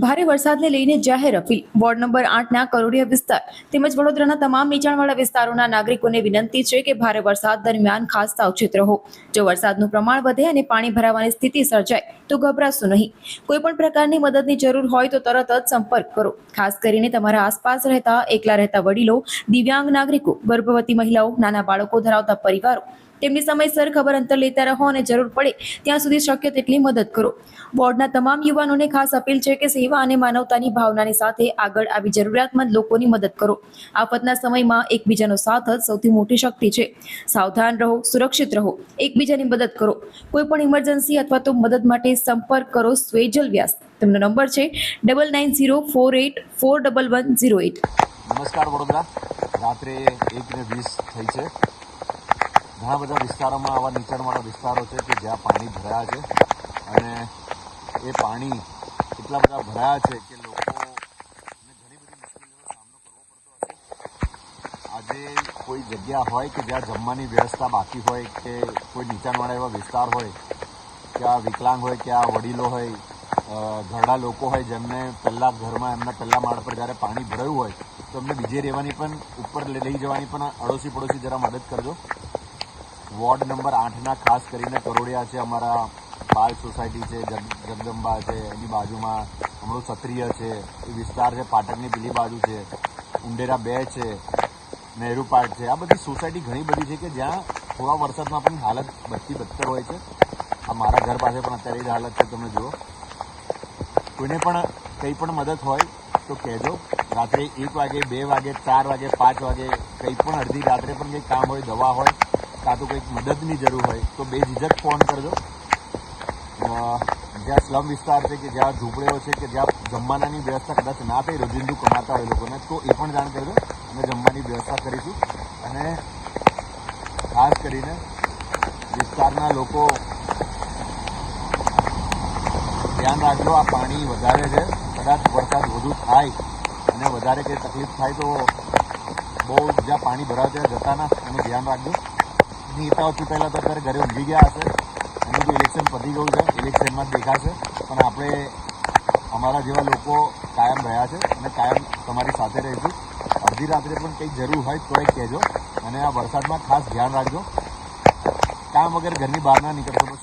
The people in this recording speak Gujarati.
ભારે વરસાદને લઈને જાહેર અપીલ. વોર્ડ નંબર 8ના કરોડિયા વિસ્તાર તેમજ વડોદરાના તમામ નીચાણવાળા વિસ્તારોના નાગરિકોને વિનંતી છે કે ભારે વરસાદ દરમિયાન ખાસ સાવચેત રહો. જો વરસાદનું પ્રમાણ વધે અને પાણી ભરાવાની સ્થિતિ સર્જાય તો ગભરાશો નહીં. કોઈ પણ પ્રકારની મદદની જરૂર હોય તો તરત જ સંપર્ક કરો. ખાસ કરીને તમારા આસપાસ રહેતા એકલા રહેતા વડીલો, દિવ્યાંગ નાગરિકો, ગર્ભવતી મહિલાઓ, નાના બાળકો ધરાવતા પરિવારો, તેમની સમયસર ખબર અંતર લેતા રહો અને જરૂર પડે ત્યાં સુધી શક્ય તેટલી મદદ કરો. વોર્ડના તમામ યુવાનોને ખાસ અપીલ છે કે સેવા અને માનવતાની ભાવનાની સાથે આગળ આવી જરૂરિયાતમંદ લોકોની મદદ કરો. આફતના સમયમાં એકબીજાનો સાથ જ સૌથી મોટી શક્તિ છે. સાવધાન રહો, સુરક્ષિત રહો, એકબીજાની મદદ કરો. કોઈ પણ ઇમરજન્સી અથવા તો મદદ માટે સંપર્ક કરો સ્વેજલ વ્યાસ. તેમનો નંબર છે 9904841108. નમસ્કાર વડોદરા. રાત્રે 1:20 થઈ છે. ઘણા બધા વિસ્તારોમાં આવા નીચાણવાળા વિસ્તારો છે કે જ્યાં પાણી ભરાયા છે અને એ પાણી એટલા બધા ભરાયા છે કે લોકોને ઘણી બધી મુશ્કેલીઓનો સામનો કરવો પડતો હશે. આજે કોઈ જગ્યા હોય કે જ્યાં જમવાની વ્યવસ્થા બાકી હોય, કે કોઈ નીચાણવાળા એવા વિસ્તાર હોય, ક્યાં વિકલાંગ હોય, ક્યાં વડીલો હોય, ઘરડા લોકો હોય જેમને પહેલાં ઘરમાં એમના પહેલા માળ પર જ્યારે પાણી ભરાયું હોય તો એમને બીજે રહેવાની પણ ઉપર લઈ જવાની પણ અડોશી પડોશી જરા મદદ કરજો. વોર્ડ નંબર 8ના ખાસ કરીને કરોડિયા છે, અમારા બાલ સોસાયટી છે, જગદંબા છે, એની બાજુમાં અમારું ક્ષત્રિય છે, એ વિસ્તાર છે, પાટણની પેલી બાજુ છે, ઉંડેરા 2 છે, નહેરુ પાર્ક છે. આ બધી સોસાયટી ઘણી બધી છે કે જ્યાં થોડા વરસાદમાં પણ હાલત બદથી બદતર હોય છે. આ મારા ઘર પાસે પણ અત્યારે જ હાલત છે, તમે જુઓ. કોઈને પણ કંઈ પણ મદદ હોય તો કહેજો. રાત્રે 1 વાગે, 2 વાગે, 4 વાગે, 5 વાગે, કંઈ પણ અડધી રાત્રે પણ કંઈક કામ હોય, દવા હોય, કાં તો કંઈક મદદની જરૂર હોય તો બેઝિઝક ફોન કરજો. જ્યાં સ્લમ વિસ્તાર છે કે જ્યાં ઝૂંપડીઓ છે કે જ્યાં જમવાનાની વ્યવસ્થા કદાચ ના થઈ, રોજિંદુ કમાતા હોય લોકોને, તો એ પણ જાણ કરજો. અમે જમવાની વ્યવસ્થા કરીશું. અને ખાસ કરીને વિસ્તારના લોકો ધ્યાન રાખજો. આ પાણી વધારે છે, કદાચ વરસાદ વધુ થાય અને વધારે કંઈ તકલીફ થાય તો બહુ જ્યાં પાણી ભરાય ત્યાં જતા ના, એનું ધ્યાન રાખજો. નેતાઓ ચૂંટાયેલા તો અત્યારે ઘરે ઊંઘી ગયા હશે. એનું તો ઇલેક્શન પતી ગયું છે, ઇલેક્શનમાં જ દેખાશે. પણ આપણે અમારા જેવા લોકો કાયમ રહ્યા છે અને કાયમ તમારી સાથે રહીશું. અડધી રાત્રે પણ કંઈક જરૂર હોય તોય કહેજો. અને આ વરસાદમાં ખાસ ધ્યાન રાખજો. કામ વગર ઘરની બહાર ના નીકળશો.